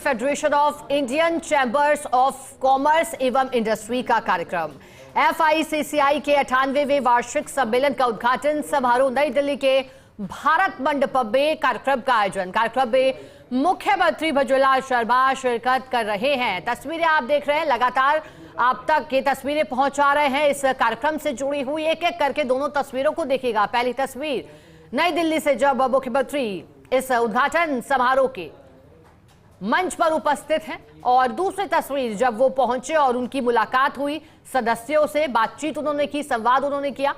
Federation of Indian chambers of commerce एवं industry का कार्यक्रम। FICCI के 98वें वार्षिक सम्मेलन का उद्घाटन समारोह नई दिल्ली के भारत मंडपम में कार्यक्रम का आयोजन। कार्यक्रम में मुख्यमंत्री भजनलाल शर्मा शिरकत कर रहे हैं। तस्वीरें आप देख रहे हैं, लगातार आप तक ये तस्वीरें पहुंचा रहे हैं। इस कार्यक्रम से जुड़ी हुई एक एक करके दोनों तस्वीरों को देखिएगा। पहली तस्वीर नई दिल्ली से जब मुख्यमंत्री इस उद्घाटन समारोह के मंच पर उपस्थित हैं, और दूसरी तस्वीर जब वो पहुंचे और उनकी मुलाकात हुई, सदस्यों से बातचीत उन्होंने की, संवाद उन्होंने किया।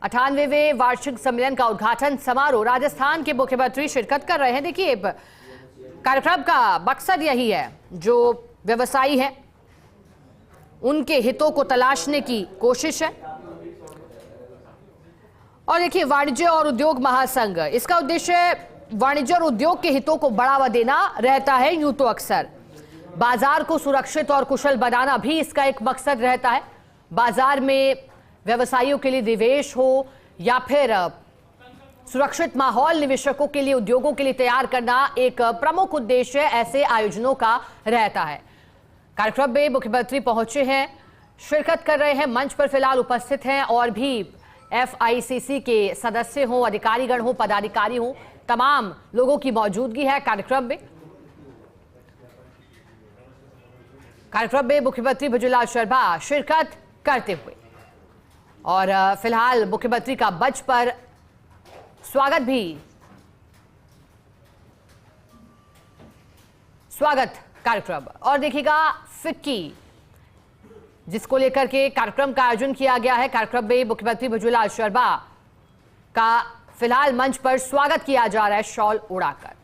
98वें वार्षिक सम्मेलन का उद्घाटन समारोह, राजस्थान के मुख्यमंत्री शिरकत कर रहे हैं। देखिए, कार्यक्रम का मकसद यही है, जो व्यवसायी है उनके हितों को तलाशने की कोशिश है। और देखिए, वाणिज्य और उद्योग महासंघ, इसका उद्देश्य वाणिज्य और उद्योग के हितों को बढ़ावा देना रहता है। यूं तो अक्सर बाजार को सुरक्षित और कुशल बनाना भी इसका एक मकसद रहता है। बाजार में व्यवसायियों के लिए निवेश हो या फिर सुरक्षित माहौल निवेशकों के लिए, उद्योगों के लिए तैयार करना एक प्रमुख उद्देश्य ऐसे आयोजनों का रहता है। कार्यक्रम में मुख्यमंत्री पहुंचे हैं, शिरकत कर रहे हैं, मंच पर फिलहाल उपस्थित हैं और भी FICC के सदस्य हों, अधिकारीगण हों, पदाधिकारी हों, तमाम लोगों की मौजूदगी है कार्यक्रम में। कार्यक्रम में मुख्यमंत्री भजनलाल शर्मा शिरकत करते हुए, और फिलहाल मुख्यमंत्री का मंच पर स्वागत कार्यक्रम। और देखिएगा, फिक्की जिसको लेकर के कार्यक्रम का आयोजन किया गया है, कार्यक्रम में मुख्यमंत्री भजनलाल शर्मा का फिलहाल मंच पर स्वागत किया जा रहा है शॉल उड़ाकर।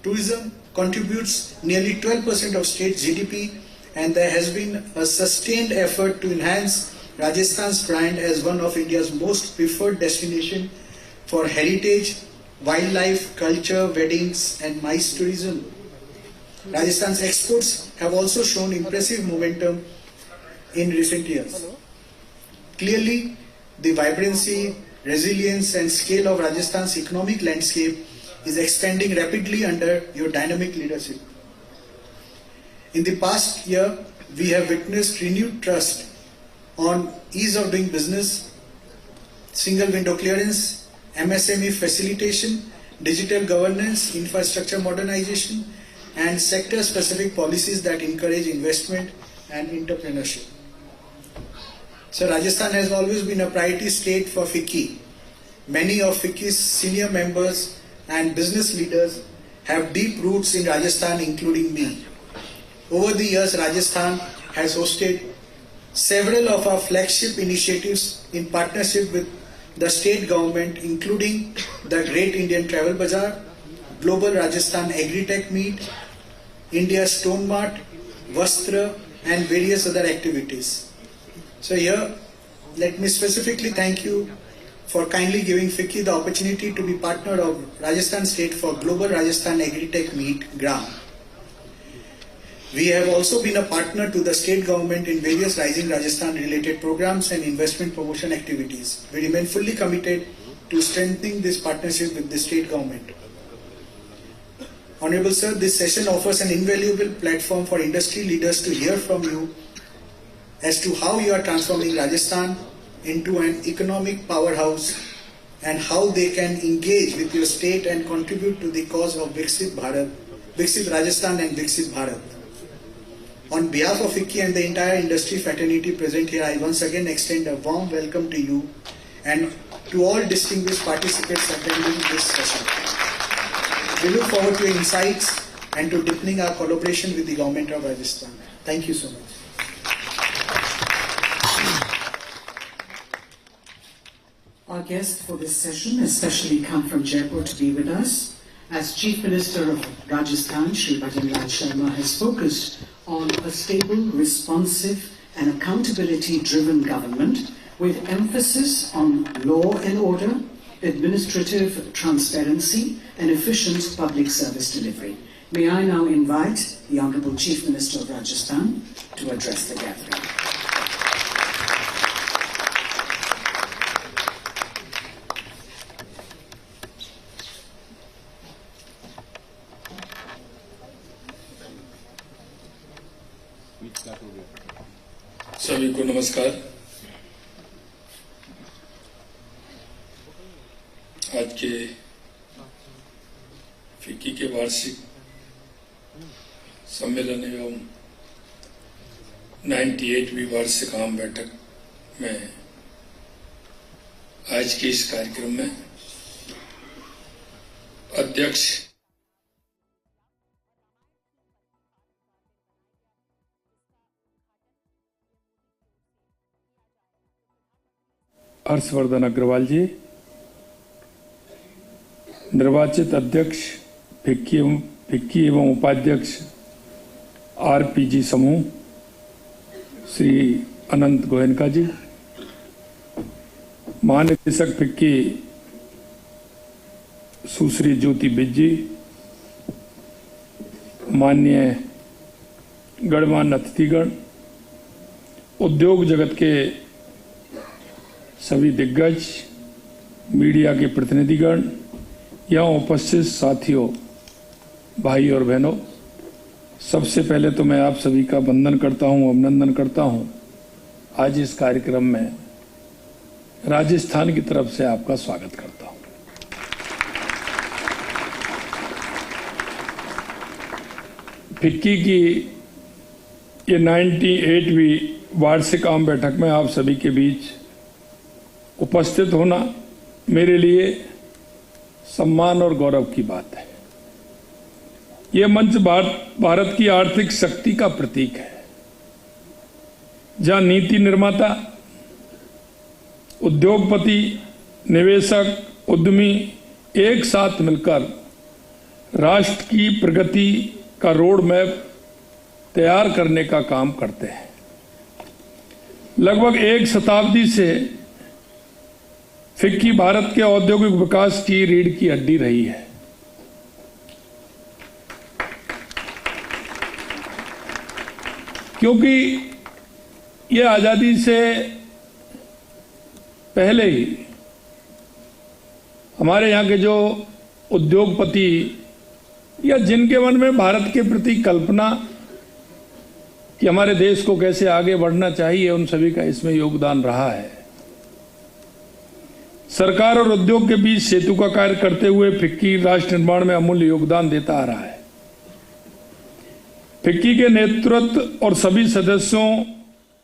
Tourism contributes nearly 12% of state GDP, and there has been a sustained effort to enhance Rajasthan's brand as one of India's most preferred destination for heritage, wildlife, culture, weddings and MICE tourism. Rajasthan's exports have also shown impressive momentum in recent years. Clearly, the vibrancy, resilience and scale of Rajasthan's economic landscape is expanding rapidly under your dynamic leadership. In the past year, we have witnessed renewed trust on ease of doing business, single window clearance, MSME facilitation, digital governance, infrastructure modernization, and sector-specific policies that encourage investment and entrepreneurship. So Rajasthan has always been a priority state for FICCI. Many of FICCI's senior members and business leaders have deep roots in Rajasthan, including me. Over the years, Rajasthan has hosted several of our flagship initiatives in partnership with the state government, including the Great Indian Travel Bazaar, Global Rajasthan Agri-Tech Meet, India Stone Mart, Vastra, and various other activities. So here, let me specifically thank you for kindly giving FICCI the opportunity to be partner of Rajasthan State for Global Rajasthan Agri-Tech Meet, GRAM. We have also been a partner to the state government in various Rising Rajasthan related programs and investment promotion activities. We remain fully committed to strengthening this partnership with the state government. Honorable Sir, this session offers an invaluable platform for industry leaders to hear from you as to how you are transforming Rajasthan into an economic powerhouse and how they can engage with your state and contribute to the cause of Viksit Bharat, Viksit Rajasthan and Viksit Bharat. On behalf of FICCI and the entire industry fraternity present here, I once again extend a warm welcome to you and to all distinguished participants attending this session. We look forward to your insights and to deepening our collaboration with the government of Rajasthan. Thank you so much. Our guests for this session especially come from Jaipur to be with us. As Chief Minister of Rajasthan, Shri Bhajanlal Sharma has focused on a stable, responsive and accountability-driven government with emphasis on law and order, administrative transparency and efficient public service delivery. May I now invite the Honourable Chief Minister of Rajasthan to address the gathering. सभी को नमस्कार। आज के FICCI के वार्षिक सम्मेलन एवं 98वीं वार्षिक आम बैठक में आज के इस कार्यक्रम में अध्यक्ष हर्षवर्धन अग्रवाल जी, निर्वाचित अध्यक्ष फिक्की एवं उपाध्यक्ष आरपीजी समूह श्री अनंत गोयनका जी, महानिदेशक फिक्की सुश्री ज्योति बिज जी, माननीय गणमान्य अतिथिगण, उद्योग जगत के सभी दिग्गज, मीडिया के प्रतिनिधिगण, यहाँ उपस्थित साथियों, भाई और बहनों, सबसे पहले तो मैं आप सभी का वंदन करता हूँ, अभिनंदन करता हूँ। आज इस कार्यक्रम में राजस्थान की तरफ से आपका स्वागत करता हूँ। फिक्की की ये 98वीं वार्षिक आम बैठक में आप सभी के बीच उपस्थित होना मेरे लिए सम्मान और गौरव की बात है। यह मंच भारत की आर्थिक शक्ति का प्रतीक है, जहां नीति निर्माता, उद्योगपति, निवेशक, उद्यमी एक साथ मिलकर राष्ट्र की प्रगति का रोड मैप तैयार करने का काम करते हैं। लगभग एक शताब्दी से फिक्की भारत के औद्योगिक विकास की रीढ़ की हड्डी रही है। क्योंकि ये आजादी से पहले ही हमारे यहाँ के जो उद्योगपति या जिनके मन में भारत के प्रति कल्पना कि हमारे देश को कैसे आगे बढ़ना चाहिए, उन सभी का इसमें योगदान रहा है। सरकार और उद्योग के बीच सेतु का कार्य करते हुए फिक्की राष्ट्र निर्माण में अमूल्य योगदान देता आ रहा है। फिक्की के नेतृत्व और सभी सदस्यों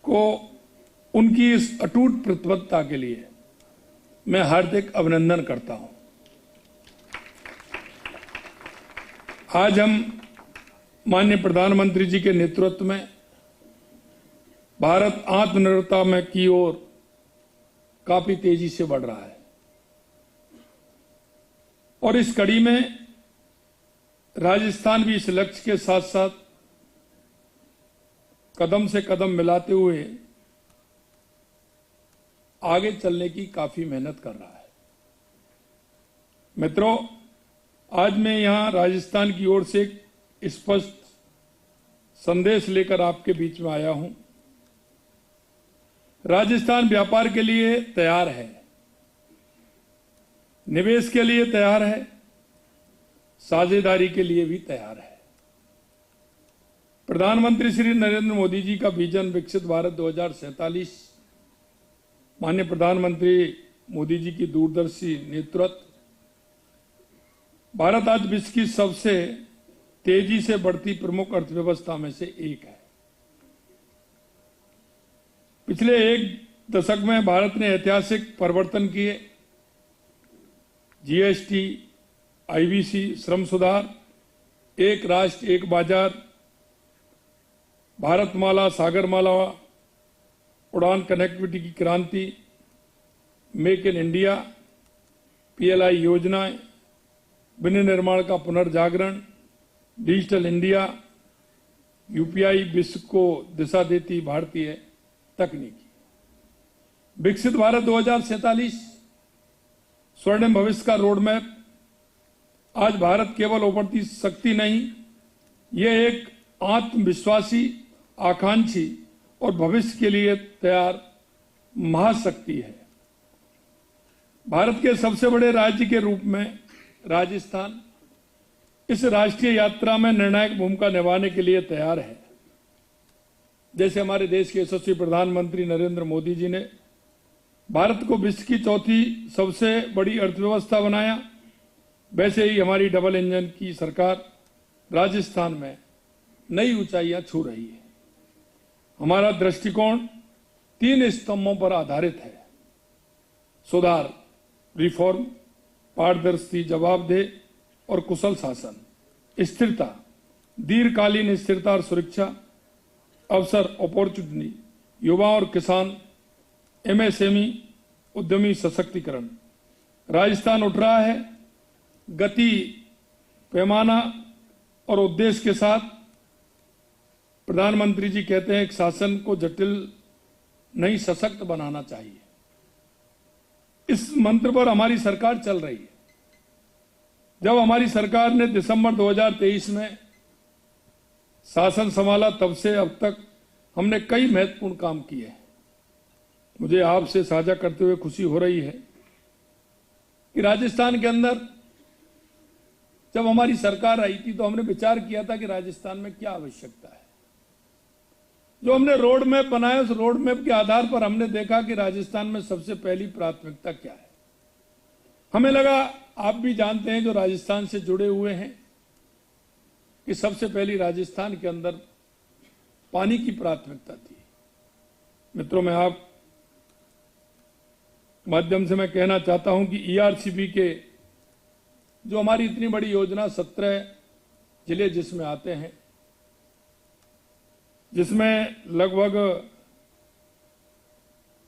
को उनकी इस अटूट प्रतिबद्धता के लिए मैं हार्दिक अभिनंदन करता हूं। आज हम माननीय प्रधानमंत्री जी के नेतृत्व में भारत आत्मनिर्भरता में की ओर काफी तेजी से बढ़ रहा है और इस कड़ी में राजस्थान भी इस लक्ष्य के साथ साथ कदम से कदम मिलाते हुए आगे चलने की काफी मेहनत कर रहा है। मित्रों, आज मैं यहां राजस्थान की ओर से एक स्पष्ट संदेश लेकर आपके बीच में आया हूं। राजस्थान व्यापार के लिए तैयार है, निवेश के लिए तैयार है, साझेदारी के लिए भी तैयार है। प्रधानमंत्री श्री नरेंद्र मोदी जी का विजन विकसित भारत 2047, माननीय प्रधानमंत्री मोदी जी की दूरदर्शी नेतृत्व, भारत आज विश्व की सबसे तेजी से बढ़ती प्रमुख अर्थव्यवस्था में से एक है। पिछले एक दशक में भारत ने ऐतिहासिक परिवर्तन किए। जीएसटी, आईबीसी, श्रम सुधार, एक राष्ट्र एक बाजार, भारतमाला, सागरमाला, उड़ान कनेक्टिविटी की क्रांति, मेक इन इंडिया, पीएलआई योजनाएं, विनिर्माण का पुनर्जागरण, डिजिटल इंडिया, यूपीआई, विश्व को दिशा देती भारतीय तकनीकी, विकसित भारत 2047, स्वर्णिम भविष्य का रोड मैप। आज भारत केवल उभरती शक्ति नहीं, यह एक आत्मविश्वासी, आकांक्षी और भविष्य के लिए तैयार महाशक्ति है। भारत के सबसे बड़े राज्य के रूप में राजस्थान इस राष्ट्रीय यात्रा में निर्णायक भूमिका निभाने के लिए तैयार है। जैसे हमारे देश के यशस्वी प्रधानमंत्री नरेंद्र मोदी जी ने भारत को विश्व की चौथी सबसे बड़ी अर्थव्यवस्था बनाया, वैसे ही हमारी डबल इंजन की सरकार राजस्थान में नई ऊंचाइयां छू रही है। हमारा दृष्टिकोण 3 स्तंभों पर आधारित है: सुधार, रिफॉर्म, पारदर्शी, जवाबदेह और कुशल शासन, स्थिरता, दीर्घकालीन स्थिरता और सुरक्षा, अवसर, अपॉर्चुनिटी, युवा और किसान, एमएसएमई, उद्यमी सशक्तिकरण। राजस्थान उठ रहा है गति, पैमाना और उद्देश्य के साथ। प्रधानमंत्री जी कहते हैं कि शासन को जटिल नहीं सशक्त बनाना चाहिए। इस मंत्र पर हमारी सरकार चल रही है। जब हमारी सरकार ने दिसंबर 2023 में शासन संभाला, तब से अब तक हमने कई महत्वपूर्ण काम किए हैं। मुझे आपसे साझा करते हुए खुशी हो रही है कि राजस्थान के अंदर जब हमारी सरकार आई थी तो हमने विचार किया था कि राजस्थान में क्या आवश्यकता है। जो हमने रोड मैप बनाया, उस रोड मैप के आधार पर हमने देखा कि राजस्थान में सबसे पहली प्राथमिकता क्या है। हमें लगा, आप भी जानते हैं जो राजस्थान से जुड़े हुए हैं, कि सबसे पहली राजस्थान के अंदर पानी की प्राथमिकता थी। मित्रों, मैं आप माध्यम से मैं कहना चाहता हूं कि ईआरसीपी के जो हमारी इतनी बड़ी योजना 17 जिले जिसमें आते हैं, जिसमें लगभग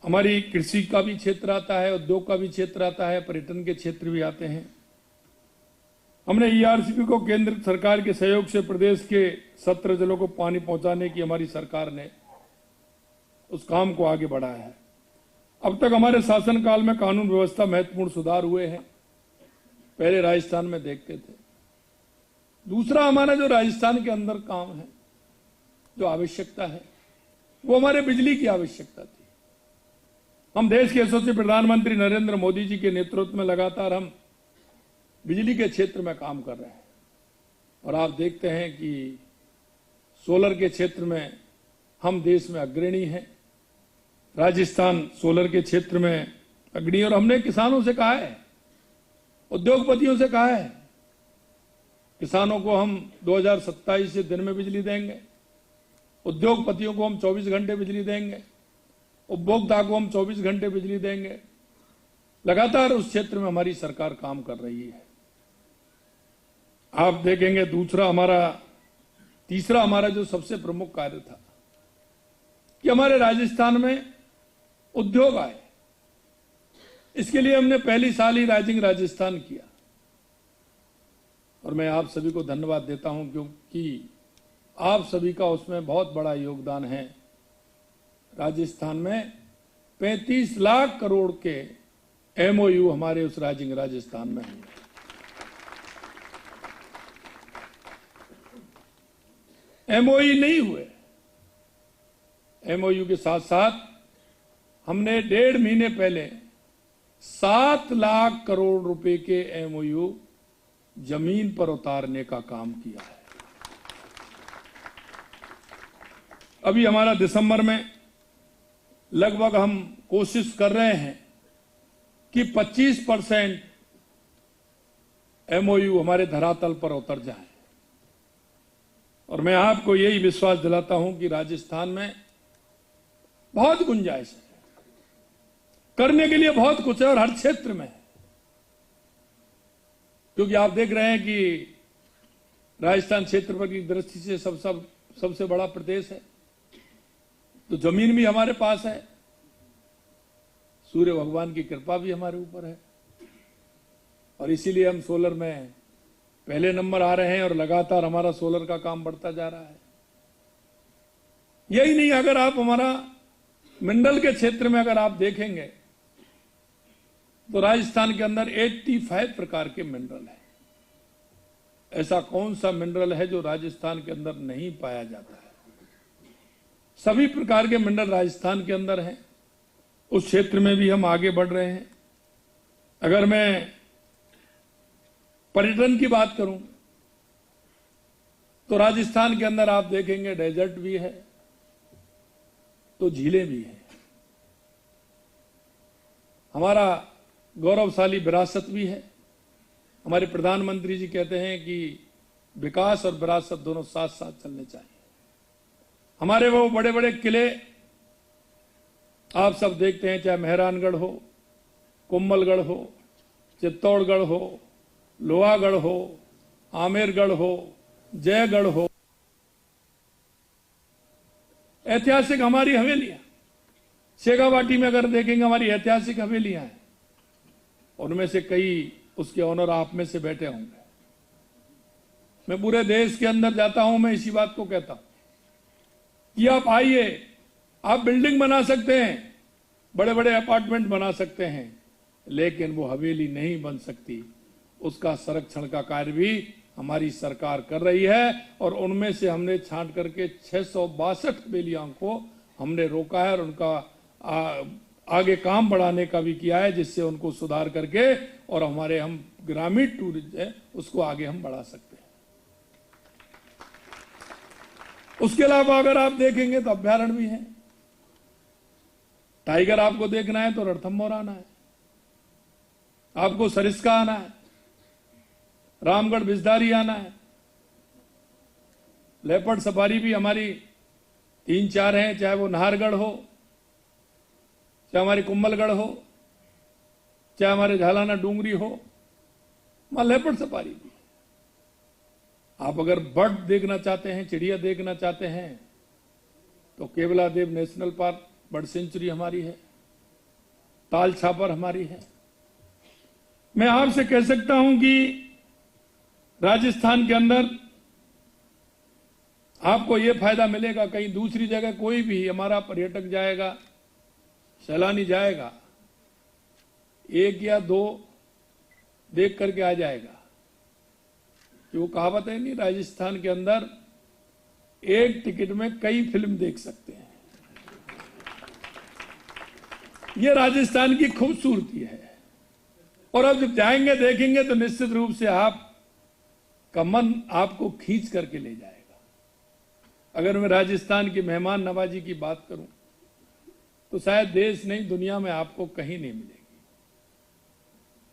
हमारी कृषि का भी क्षेत्र आता है, उद्योग का भी क्षेत्र आता है, पर्यटन के क्षेत्र भी आते हैं। हमने ईआरसीपी को केंद्र सरकार के सहयोग से प्रदेश के 17 जिलों को पानी पहुंचाने की हमारी सरकार ने उस काम को आगे बढ़ाया है। अब तक हमारे शासनकाल में कानून व्यवस्था महत्वपूर्ण सुधार हुए हैं, पहले राजस्थान में देखते थे। दूसरा, हमारा जो राजस्थान के अंदर काम है, जो आवश्यकता है, वो हमारे बिजली की आवश्यकता थी। हम देश के यशस्वी प्रधानमंत्री नरेंद्र मोदी जी के नेतृत्व में लगातार हम बिजली के क्षेत्र में काम कर रहे हैं और आप देखते हैं कि सोलर के क्षेत्र में हम देश में अग्रणी हैं। राजस्थान सोलर के क्षेत्र में अग्रणी, और हमने किसानों से कहा है, उद्योगपतियों से कहा है, किसानों को हम 2027 से दिन में बिजली देंगे, उद्योगपतियों को हम 24 घंटे बिजली देंगे, उपभोक्ता को हम 24 घंटे बिजली देंगे। लगातार उस क्षेत्र में हमारी सरकार काम कर रही है। आप देखेंगे तीसरा हमारा जो सबसे प्रमुख कार्य था कि हमारे राजस्थान में उद्योग आए। इसके लिए हमने पहली साल ही राइजिंग राजस्थान किया और मैं आप सभी को धन्यवाद देता हूं, क्योंकि आप सभी का उसमें बहुत बड़ा योगदान है। राजस्थान में 35 लाख करोड़ के एमओयू हमारे उस राइजिंग राजस्थान में हैं। एमओयू नहीं हुए, एमओयू के साथ साथ हमने 1.5 महीने पहले 7 लाख करोड़ रुपए के एमओयू जमीन पर उतारने का काम किया है। अभी हमारा दिसंबर में लगभग हम कोशिश कर रहे हैं कि 25% एमओयू हमारे धरातल पर उतर जाए और मैं आपको यही विश्वास दिलाता हूं कि राजस्थान में बहुत गुंजाइश है, करने के लिए बहुत कुछ है और हर क्षेत्र में है। क्योंकि आप देख रहे हैं कि राजस्थान क्षेत्रफल की दृष्टि से सबसे बड़ा प्रदेश है, तो जमीन भी हमारे पास है, सूर्य भगवान की कृपा भी हमारे ऊपर है और इसीलिए हम सोलर में पहले नंबर आ रहे हैं और लगातार हमारा सोलर का काम बढ़ता जा रहा है। यही नहीं, अगर आप हमारा मिनरल के क्षेत्र में अगर आप देखेंगे तो राजस्थान के अंदर 85 प्रकार के मिनरल है। ऐसा कौन सा मिनरल है जो राजस्थान के अंदर नहीं पाया जाता है? सभी प्रकार के मिनरल राजस्थान के अंदर हैं। उस क्षेत्र में भी हम आगे बढ़ रहे हैं। अगर मैं पर्यटन की बात करूं तो राजस्थान के अंदर आप देखेंगे डेजर्ट भी है, तो झीलें भी हैं। हमारा गौरवशाली विरासत भी है। हमारे प्रधानमंत्री जी कहते हैं कि विकास और विरासत दोनों साथ साथ चलने चाहिए। हमारे वो बड़े बड़े किले आप सब देखते हैं, चाहे मेहरानगढ़ हो, कुंभलगढ़ हो, चित्तौड़गढ़ हो, लोहागढ़ हो, आमेरगढ़ हो, जयगढ़ हो, ऐतिहासिक हमारी हवेलियां, शेखावाटी में अगर देखेंगे हमारी ऐतिहासिक हवेलियां हैं, उनमें से कई उसके ऑनर आप में से बैठे होंगे। मैं पूरे देश के अंदर जाता हूं, मैं इसी बात को कहता हूं कि आप आइए, आप बिल्डिंग बना सकते हैं, बड़े बड़े अपार्टमेंट बना सकते हैं, लेकिन वो हवेली नहीं बन सकती। उसका संरक्षण का कार्य भी हमारी सरकार कर रही है और उनमें से हमने छांट करके 662 हवेलियों को हमने रोका है और उनका आगे काम बढ़ाने का भी किया है, जिससे उनको सुधार करके और हमारे हम ग्रामीण टूरिज्म है उसको आगे हम बढ़ा सकते हैं। उसके अलावा अगर आप देखेंगे तो अभ्यारण्य भी है। टाइगर आपको देखना है तो रणथंभौर आना है, आपको सरिस्का आना है, रामगढ़ बिजदारी आना है। लेपर्ड सफारी भी हमारी 3-4 हैं, चाहे वो नाहरगढ़ हो, चाहे हमारी कुंभलगढ़ हो, चाहे हमारे झालाना डूंगरी हो, वहां लेपर्ड सफारी भी। आप अगर बर्ड देखना चाहते हैं, चिड़िया देखना चाहते हैं, तो Keoladeo national park bird sanctuary हमारी है, ताल छापर हमारी है। मैं आपसे कह सकता हूं कि राजस्थान के अंदर आपको यह फायदा मिलेगा, कहीं दूसरी जगह कोई भी हमारा पर्यटक जाएगा, सैलानी जाएगा, 1 या 2 देख करके आ जाएगा। कि वो कहावत है नहीं, राजस्थान के अंदर एक टिकट में कई फिल्म देख सकते हैं। ये राजस्थान की खूबसूरती है। और अब जब जाएंगे देखेंगे तो निश्चित रूप से आपका मन आपको खींच करके ले जाएगा। अगर मैं राजस्थान की मेहमान नवाजी की बात करूं तो शायद देश नहीं दुनिया में आपको कहीं नहीं मिलेगी।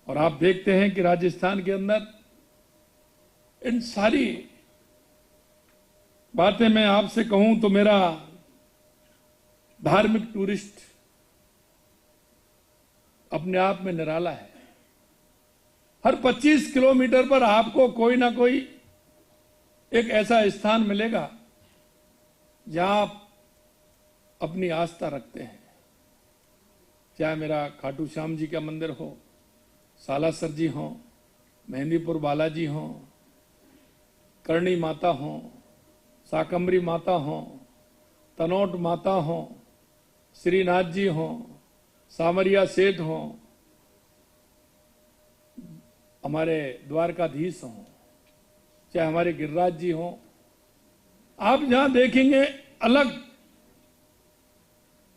और आप देखते हैं कि राजस्थान के अंदर इन सारी बातें मैं आपसे कहूं तो मेरा धार्मिक टूरिस्ट अपने आप में निराला है। हर 25 किलोमीटर पर आपको कोई ना कोई एक ऐसा स्थान मिलेगा जहां आप अपनी आस्था रखते हैं। चाहे मेरा खाटू श्याम जी का मंदिर हो, सालासर जी हो, मेहंदीपुर बालाजी हो, करणी माता हो, साकंबरी माता हो, तनोट माता हो, श्रीनाथ जी हो, सामरिया सेठ हो, हमारे द्वारकाधीश हो, चाहे हमारे गिरिराज जी हो। आप जहां देखेंगे अलग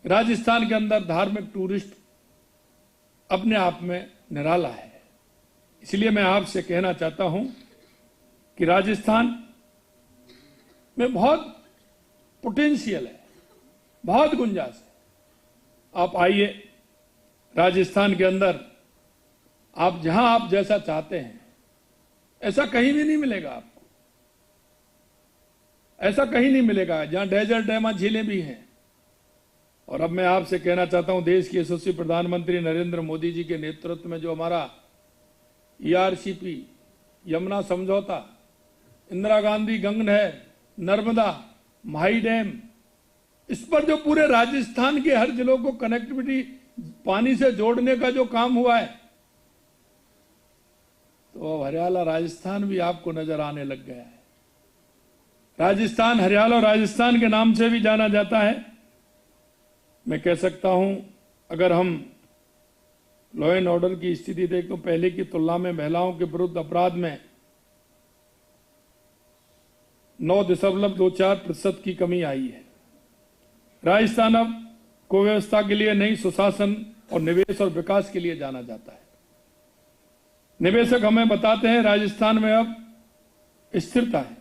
राजस्थान के अंदर धार्मिक टूरिस्ट अपने आप में निराला है। इसलिए मैं आपसे कहना चाहता हूं कि राजस्थान में बहुत पोटेंशियल है, बहुत गुंजाइश है। आप आइए राजस्थान के अंदर, आप जहां आप जैसा चाहते हैं ऐसा कहीं भी नहीं मिलेगा आपको, ऐसा कहीं नहीं मिलेगा। जहां डेजर्ट है वहां झीलें भी हैं। और अब मैं आपसे कहना चाहता हूं, देश के यशस्वी प्रधानमंत्री नरेंद्र मोदी जी के नेतृत्व में जो हमारा ERCP, यमुना समझौता, इंदिरा गांधी गंग नहर, नर्मदा, माही डैम, इस पर जो पूरे राजस्थान के हर जिलों को कनेक्टिविटी पानी से जोड़ने का जो काम हुआ है, तो हरियाणा राजस्थान भी आपको नजर आने लग गया है। राजस्थान हरियाणा और राजस्थान के नाम से भी जाना जाता है। मैं कह सकता हूं, अगर हम लॉ एंड ऑर्डर की स्थिति देखें तो पहले की तुलना में महिलाओं के विरुद्ध अपराध में 9.24% की कमी आई है। राजस्थान अब कुव्यवस्था के लिए नहीं, सुशासन और निवेश और विकास के लिए जाना जाता है। निवेशक हमें बताते हैं राजस्थान में अब स्थिरता है।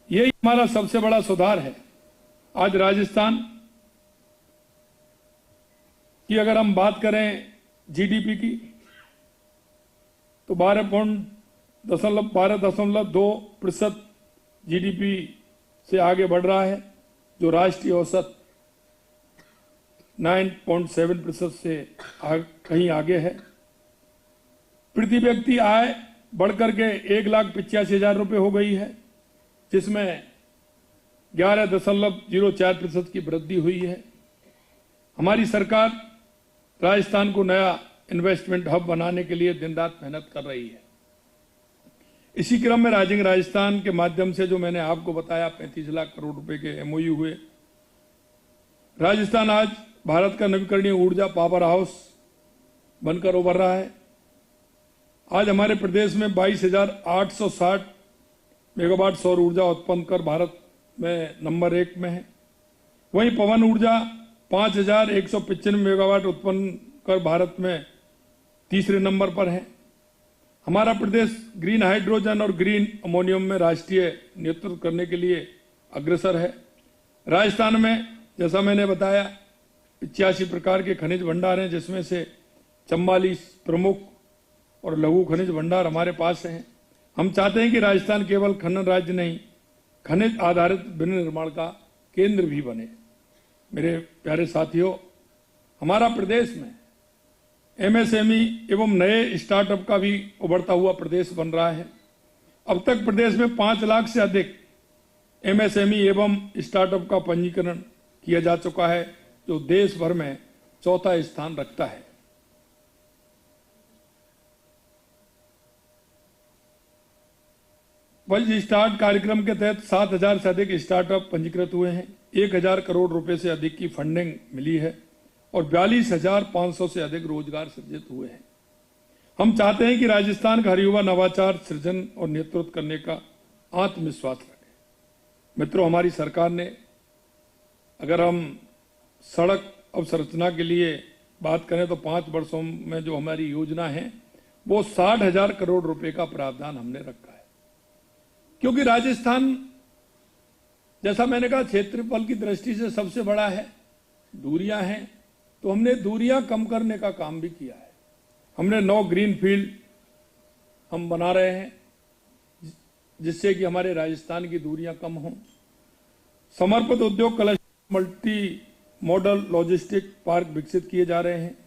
यही हमारा सबसे बड़ा सुधार है। आज राजस्थान कि अगर हम बात करें जीडीपी की तो 12.2% जीडीपी से आगे बढ़ रहा है, जो राष्ट्रीय औसत 9.7% से कहीं आगे है। प्रति व्यक्ति आय बढ़कर के 1,85,000 रुपये हो गई है, जिसमें 11.04% की वृद्धि हुई है। हमारी सरकार राजस्थान को नया इन्वेस्टमेंट हब बनाने के लिए दिन रात मेहनत कर रही है। इसी क्रम में राइजिंग राजस्थान के माध्यम से जो मैंने आपको बताया 35 लाख करोड़ रुपए के एमओयू हुए। राजस्थान आज भारत का नवीकरणीय ऊर्जा पावर हाउस बनकर उभर रहा है। आज हमारे प्रदेश में 22,860 मेगावाट सौर ऊर्जा उत्पन्न कर भारत में नंबर 1 में है। वहीं पवन ऊर्जा 5,195 मेगावाट उत्पन्न कर भारत में तीसरे नंबर पर है। हमारा प्रदेश ग्रीन हाइड्रोजन और ग्रीन अमोनियम में राष्ट्रीय नेतृत्व करने के लिए अग्रसर है। राजस्थान में जैसा मैंने बताया 85 प्रकार के खनिज भंडार हैं, जिसमें से 44 प्रमुख और लघु खनिज भंडार हमारे पास हैं। हम चाहते हैं कि राजस्थान केवल खनन राज्य नहीं, खनिज आधारित विनिर्माण का केंद्र भी बने। मेरे प्यारे साथियों, हमारा प्रदेश में एमएसएमई एवं नए स्टार्टअप का भी उभरता हुआ प्रदेश बन रहा है। अब तक प्रदेश में 5 लाख से अधिक एमएसएमई एवं स्टार्टअप का पंजीकरण किया जा चुका है, जो देश भर में चौथा स्थान रखता है। वज्र स्टार्ट कार्यक्रम के तहत 7,000 से अधिक स्टार्टअप पंजीकृत हुए हैं। 1,000 करोड़ रुपए से अधिक की फंडिंग मिली है और 42,500 से अधिक रोजगार सृजित हुए हैं। हम चाहते हैं कि राजस्थान का हर युवा नवाचार, सृजन और नेतृत्व करने का आत्मविश्वास रखे। मित्रों, हमारी सरकार ने, अगर हम सड़क अवसंरचना के लिए बात करें तो 5 वर्षों में जो हमारी योजना है वो 60,000 करोड़ रुपए का प्रावधान हमने रखा है। क्योंकि राजस्थान, जैसा मैंने कहा, क्षेत्रफल की दृष्टि से सबसे बड़ा है, दूरियां हैं, तो हमने दूरियां कम करने का काम भी किया है। हमने 9 ग्रीन फील्ड हम बना रहे हैं, जिससे कि हमारे राजस्थान की दूरियां कम हों। समर्पित उद्योग cluster, multi modal logistic park विकसित किए जा रहे हैं।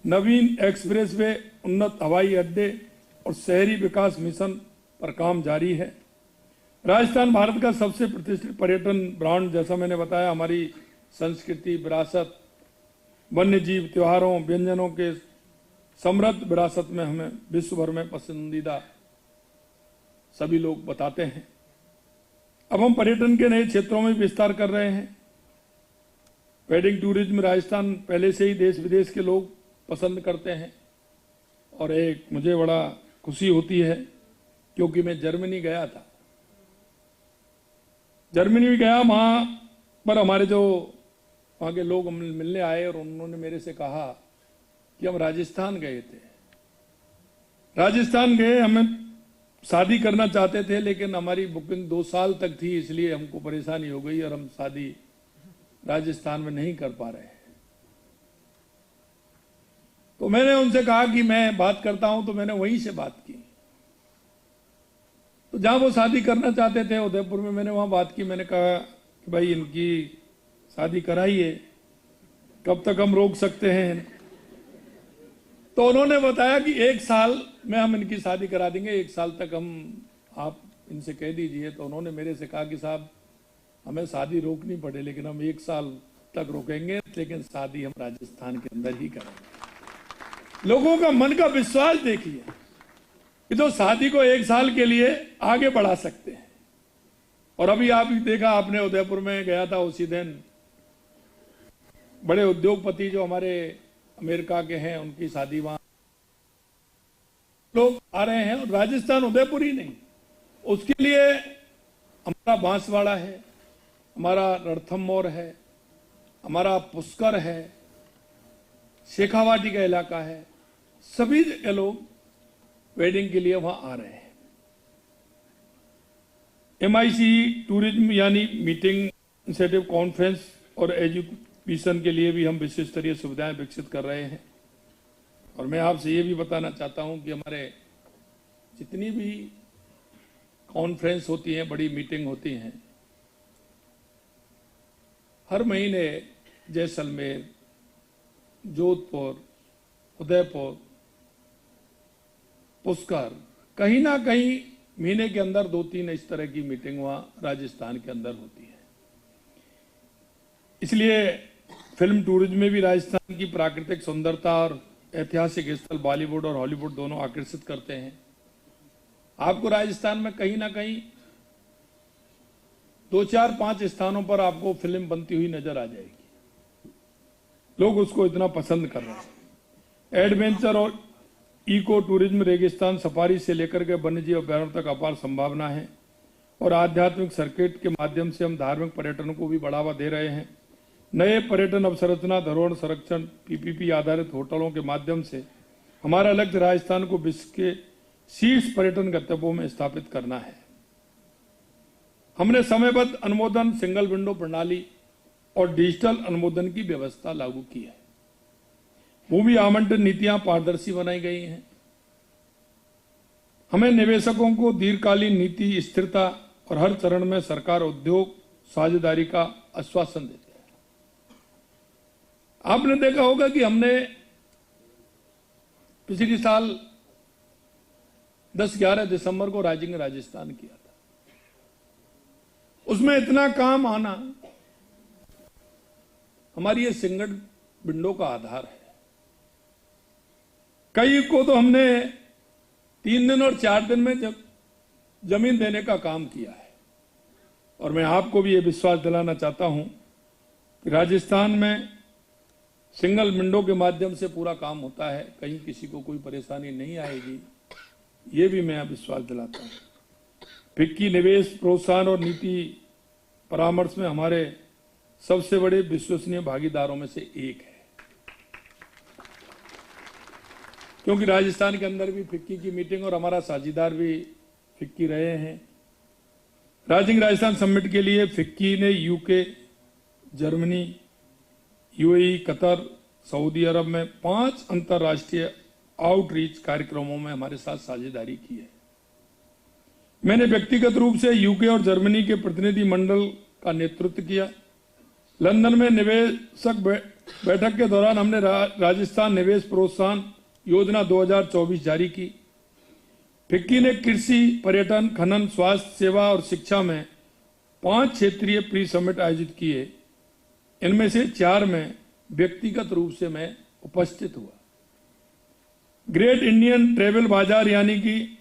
नवीन एक्सप्रेसवे, उन्नत हवाई अड्डे और शहरी विकास मिशन पर काम जारी है। राजस्थान भारत का सबसे प्रतिष्ठित पर्यटन ब्रांड, जैसा मैंने बताया, हमारी संस्कृति, विरासत, वन्य जीव, त्योहारों, व्यंजनों के समृद्ध विरासत में हमें विश्व भर में पसंदीदा सभी लोग बताते हैं। अब हम पर्यटन के नए क्षेत्रों में विस्तार कर रहे हैं। वेडिंग टूरिज्म राजस्थान पहले से ही देश विदेश के लोग पसंद करते हैं और एक मुझे बड़ा खुशी होती है क्योंकि मैं जर्मनी गया था। जर्मनी भी गया, वहां पर हमारे जो वहां के लोग मिलने आए और उन्होंने मेरे से कहा कि हम राजस्थान गए थे। राजस्थान गए, हमें शादी करना चाहते थे, लेकिन हमारी बुकिंग 2 साल तक थी, इसलिए हमको परेशानी हो गई और हम शादी राजस्थान में नहीं कर पा रहे हैं। तो मैंने उनसे कहा कि मैं बात करता हूं, तो मैंने वहीं से बात की। तो जहां वो शादी करना चाहते थे उदयपुर में, मैंने वहां बात की। मैंने कहा कि भाई इनकी शादी कराइए, कब तक हम रोक सकते हैं। तो उन्होंने बताया कि 1 साल में हम इनकी शादी करा देंगे, 1 साल तक हम, आप इनसे कह दीजिए। तो उन्होंने मेरे से कहा कि साहब हमें शादी रोकनी पड़े, लेकिन हम 1 साल तक रोकेंगे, लेकिन शादी हम राजस्थान के अंदर ही करेंगे। लोगों का मन का विश्वास देखिए कि तो शादी को 1 साल के लिए आगे बढ़ा सकते हैं। और अभी आप देखा आपने, उदयपुर में गया था, उसी दिन बड़े उद्योगपति जो हमारे अमेरिका के हैं, उनकी शादी वहां लोग आ रहे हैं। और राजस्थान, उदयपुर ही नहीं, उसके लिए हमारा बांसवाड़ा है, हमारा रणथंभौर है, हमारा पुष्कर है, शेखावाटी का इलाका है, सभी के लोग वेडिंग के लिए वहां आ रहे हैं। MIC टूरिज्म यानी मीटिंग, इंसेटिव, कॉन्फ्रेंस और मिशन के लिए भी हम विश्व स्तरीय सुविधाएं विकसित कर रहे हैं। और मैं आपसे ये भी बताना चाहता हूं कि हमारे जितनी भी कॉन्फ्रेंस होती हैं, बड़ी मीटिंग होती हैं, हर महीने जैसलमेर, जोधपुर, उदयपुर, पुष्कर, कहीं ना कहीं महीने के अंदर 2-3 इस तरह की मीटिंग वहां राजस्थान के अंदर होती है। इसलिए फिल्म टूरिज्म में भी राजस्थान की प्राकृतिक सुंदरता और ऐतिहासिक स्थल बॉलीवुड और हॉलीवुड दोनों आकर्षित करते हैं। आपको राजस्थान में कहीं ना कहीं 2-4-5 स्थानों पर आपको फिल्म बनती हुई नजर आ जाएगी। लोग उसको इतना पसंद कर रहे हैं। एडवेंचर और इको टूरिज्म, रेगिस्तान सफारी से लेकर के वन्यजीव अभ्यारण्य तक अपार संभावना है और आध्यात्मिक सर्किट के माध्यम से हम धार्मिक पर्यटन को भी बढ़ावा दे रहे हैं। नए पर्यटन अवसंरचना, धरोहर संरक्षण, पीपीपी आधारित होटलों के माध्यम से हमारा लक्ष्य राजस्थान को विश्व के शीर्ष पर्यटन गंतव्यों में स्थापित करना है। हमने समयबद्ध अनुमोदन, सिंगल विंडो प्रणाली और डिजिटल अनुमोदन की व्यवस्था लागू की है। भूमि आवंटन नीतियां पारदर्शी बनाई गई हैं। हमें निवेशकों को दीर्घकालीन नीति स्थिरता और हर चरण में सरकार उद्योग साझेदारी का आश्वासन देती है। आपने देखा होगा कि हमने पिछले साल 10-11 दिसंबर को राइजिंग राजस्थान किया था। उसमें इतना काम आना हमारी ये सिंगल विंडो का आधार है। कई को तो हमने 3 दिन और 4 दिन में जमीन देने का काम किया है। और मैं आपको भी ये विश्वास दिलाना चाहता हूं कि राजस्थान में सिंगल विंडो के माध्यम से पूरा काम होता है, कहीं किसी को कोई परेशानी नहीं आएगी, ये भी मैं विश्वास दिलाता हूं। फिक्की निवेश प्रोत्साहन और नीति परामर्श में हमारे सबसे बड़े विश्वसनीय भागीदारों में से एक है, क्योंकि राजस्थान के अंदर भी फिक्की की मीटिंग और हमारा साझेदार भी फिक्की रहे हैं। राइजिंग राजस्थान समिट के लिए फिक्की ने UK, Germany, UAE, Qatar, Saudi Arab में 5 अंतर्राष्ट्रीय आउटरीच कार्यक्रमों में हमारे साथ साझेदारी की है। मैंने व्यक्तिगत रूप से यूके और जर्मनी के प्रतिनिधि मंडल का नेतृत्व किया। लंदन में निवेशक बैठक के दौरान हमने राजस्थान निवेश प्रोत्साहन योजना 2024 जारी की। फिक्की ने कृषि, पर्यटन, खनन, स्वास्थ्य सेवा और शिक्षा में 5 क्षेत्रीय प्री समिट आयोजित किए। इनमें से 4 में व्यक्तिगत रूप से मैं उपस्थित हुआ। ग्रेट इंडियन ट्रेवल बाजार यानी कि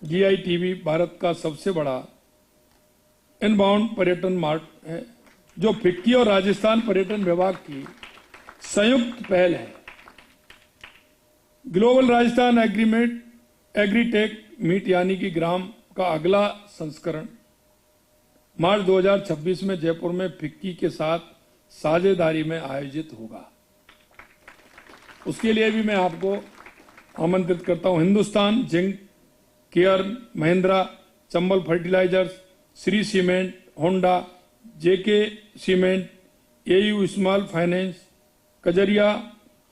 GITB भारत का सबसे बड़ा इनबाउंड पर्यटन मार्ट है, जो फिक्की और राजस्थान पर्यटन विभाग की संयुक्त पहल है। ग्लोबल राजस्थान एग्रीटेक मीट यानी कि ग्राम का अगला संस्करण मार्च 2026 में जयपुर में फिक्की के साथ साझेदारी में आयोजित होगा। उसके लिए भी मैं आपको आमंत्रित करता हूं। Hindustan Zinc, Care, Mahindra, Chambal Fertilisers, Shree Cement, Honda, JK Cement, AU Small Finance, Kajaria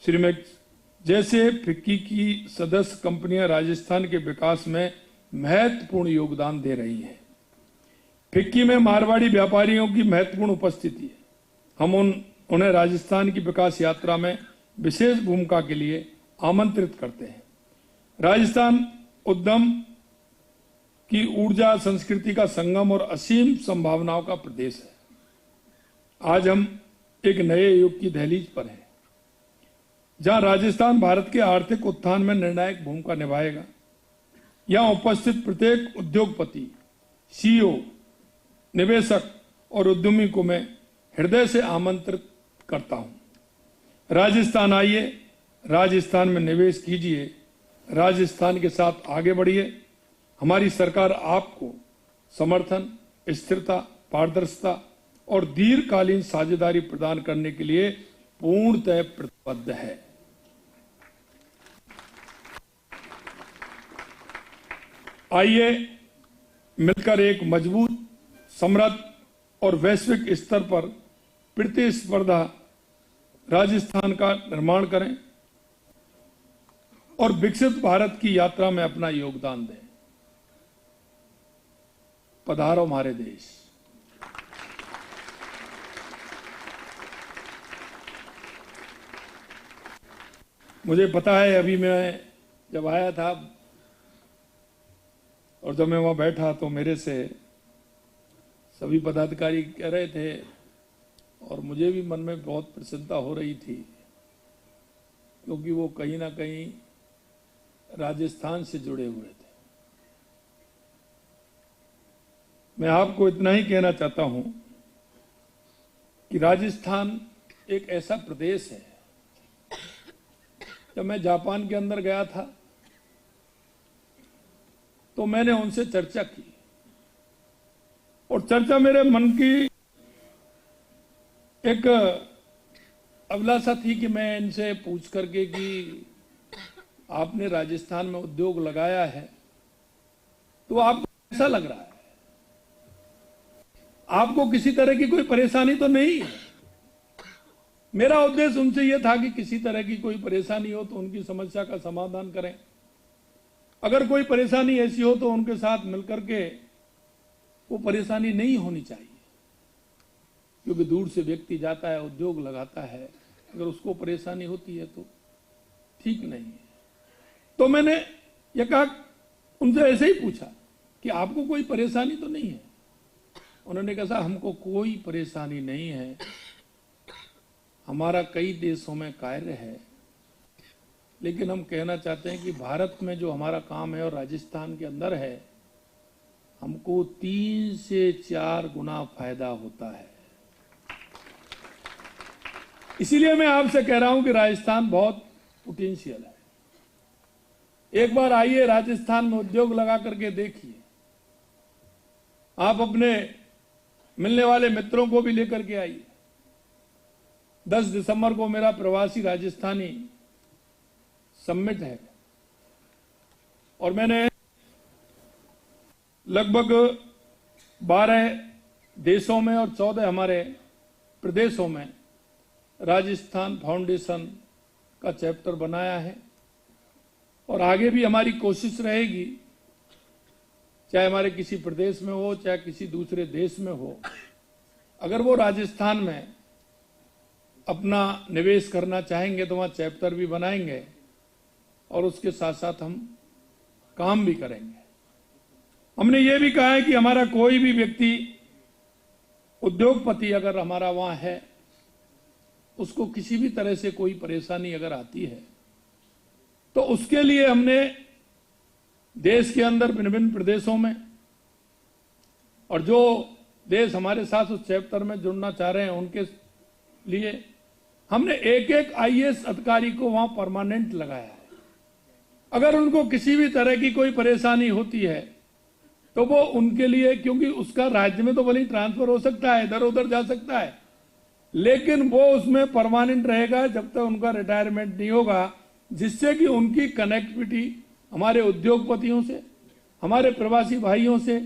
Ceramics जैसे फिक्की की सदस्य कंपनियां राजस्थान के विकास में महत्वपूर्ण योगदान दे रही हैं। फिक्की में मारवाड़ी व्यापारियों की महत्वपूर्ण उपस्थिति है। हम उन्हें राजस्थान की विकास यात्रा में विशेष भूमिका के लिए आमंत्रित करते हैं। राजस्थान उद्यम की ऊर्जा संस्कृति का संगम और असीम संभावनाओं का प्रदेश है। आज हम एक नए युग की दहलीज पर हैं, जहां राजस्थान भारत के आर्थिक उत्थान में निर्णायक भूमिका निभाएगा। यहां उपस्थित प्रत्येक उद्योगपति, CEO, निवेशक और उद्यमी को मैं हृदय से आमंत्रित करता हूं। राजस्थान आइए, राजस्थान में निवेश कीजिए, राजस्थान के साथ आगे बढ़िए। हमारी सरकार आपको समर्थन, स्थिरता, पारदर्शिता और दीर्घकालीन साझेदारी प्रदान करने के लिए पूर्णतः प्रतिबद्ध है। आइए मिलकर एक मजबूत, समृद्ध और वैश्विक स्तर पर प्रतिस्पर्धा राजस्थान का निर्माण करें और विकसित भारत की यात्रा में अपना योगदान दें। पधारो हमारे देश। मुझे पता है, अभी मैं जब आया था और जब मैं वहां बैठा तो मेरे से सभी पदाधिकारी कह रहे थे और मुझे भी मन में बहुत प्रसन्नता हो रही थी, क्योंकि वो कहीं ना कहीं राजस्थान से जुड़े हुए थे। मैं आपको इतना ही कहना चाहता हूं कि राजस्थान एक ऐसा प्रदेश है। जब मैं जापान के अंदर गया था तो मैंने उनसे चर्चा की और चर्चा मेरे मन की एक अभिलाषा थी कि मैं इनसे पूछ करके कि आपने राजस्थान में उद्योग लगाया है तो आपको कैसा लग रहा है, आपको किसी तरह की कोई परेशानी तो नहीं है। मेरा उद्देश्य उनसे यह था कि किसी तरह की कोई परेशानी हो तो उनकी समस्या का समाधान करें। अगर कोई परेशानी ऐसी हो तो उनके साथ मिलकर के वो परेशानी नहीं होनी चाहिए, क्योंकि दूर से व्यक्ति जाता है, उद्योग लगाता है, अगर उसको परेशानी होती है तो ठीक नहीं है। तो मैंने ये कहा, उनसे ऐसे ही पूछा कि आपको कोई परेशानी तो नहीं है। उन्होंने कहा साहब हमको कोई परेशानी नहीं है, हमारा कई देशों में कार्य है, लेकिन हम कहना चाहते हैं कि भारत में जो हमारा काम है और राजस्थान के अंदर है, हमको 3 से 4 गुना फायदा होता है। इसीलिए मैं आपसे कह रहा हूं कि राजस्थान बहुत पोटेंशियल है। एक बार आइए राजस्थान में उद्योग लगा करके देखिए। आप अपने मिलने वाले मित्रों को भी लेकर के आइए। 10 दिसंबर को मेरा प्रवासी राजस्थानी समिट है और मैंने लगभग 12 देशों में और 14 हमारे प्रदेशों में राजस्थान फाउंडेशन का चैप्टर बनाया है और आगे भी हमारी कोशिश रहेगी, चाहे हमारे किसी प्रदेश में हो चाहे किसी दूसरे देश में हो, अगर वो राजस्थान में अपना निवेश करना चाहेंगे तो वहां चैप्टर भी बनाएंगे और उसके साथ साथ हम काम भी करेंगे। हमने ये भी कहा है कि हमारा कोई भी व्यक्ति उद्योगपति अगर हमारा वहां है, उसको किसी भी तरह से कोई परेशानी अगर आती है तो उसके लिए हमने देश के अंदर भिन्न भिन्न प्रदेशों में और जो देश हमारे साथ उस चैप्टर में जुड़ना चाह रहे हैं उनके लिए हमने एक एक आईएएस अधिकारी को वहां परमानेंट लगाया है। अगर उनको किसी भी तरह की कोई परेशानी होती है तो वो उनके लिए, क्योंकि उसका राज्य में तो भले ही ट्रांसफर हो सकता है, इधर उधर जा सकता है, लेकिन वो उसमें परमानेंट रहेगा जब तक उनका रिटायरमेंट नहीं होगा, जिससे कि उनकी कनेक्टिविटी हमारे उद्योगपतियों से, हमारे प्रवासी भाइयों से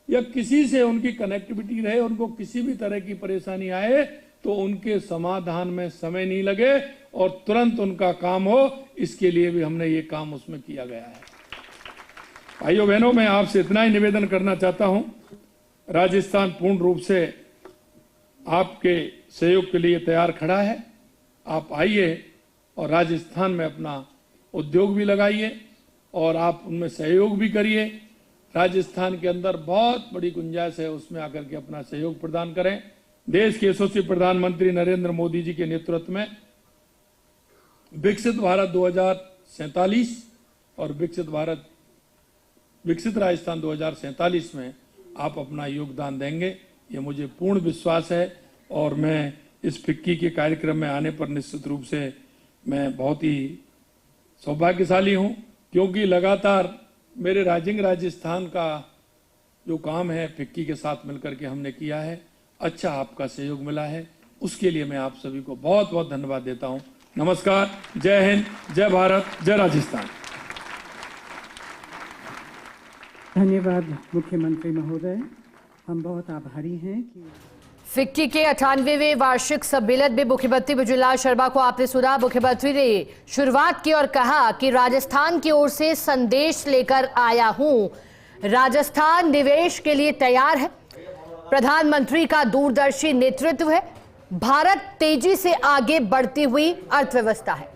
या किसी से उनकी कनेक्टिविटी रहे। उनको किसी भी तरह की परेशानी आए तो उनके समाधान में समय नहीं लगे और तुरंत उनका काम हो, इसके लिए भी हमने ये काम उसमें किया गया है। भाइयों बहनों, मैं आपसे इतना ही निवेदन करना चाहता हूं, राजस्थान पूर्ण रूप से आपके सहयोग के लिए तैयार खड़ा है। आप आइए और राजस्थान में अपना उद्योग भी लगाइए और आप उनमें सहयोग भी करिए। राजस्थान के अंदर बहुत बड़ी गुंजाइश है, उसमें आकर के अपना सहयोग प्रदान करें। देश के यशस्वी प्रधानमंत्री नरेंद्र मोदी जी के नेतृत्व में विकसित भारत 2047 और विकसित राजस्थान 2047 में आप अपना योगदान देंगे, ये मुझे पूर्ण विश्वास है। और मैं इस फिक्की के कार्यक्रम में आने पर निश्चित रूप से मैं बहुत ही सौभाग्यशाली हूं, क्योंकि लगातार मेरे राजस्थान का जो काम है फिक्की के साथ मिलकर के हमने किया है, अच्छा आपका सहयोग मिला है, उसके लिए मैं आप सभी को बहुत बहुत धन्यवाद देता हूं। नमस्कार, जय हिंद, जय भारत, जय राजस्थान। धन्यवाद मुख्यमंत्री महोदय, हम बहुत आभारी हैं कि फिक्की के 98वें वार्षिक सम्मेलन में मुख्यमंत्री भजनलाल शर्मा को आपने सुना। मुख्यमंत्री ने शुरुआत की और कहा कि राजस्थान की ओर से संदेश लेकर आया हूं। राजस्थान निवेश के लिए तैयार है। प्रधानमंत्री का दूरदर्शी नेतृत्व है। भारत तेजी से आगे बढ़ती हुई अर्थव्यवस्था है।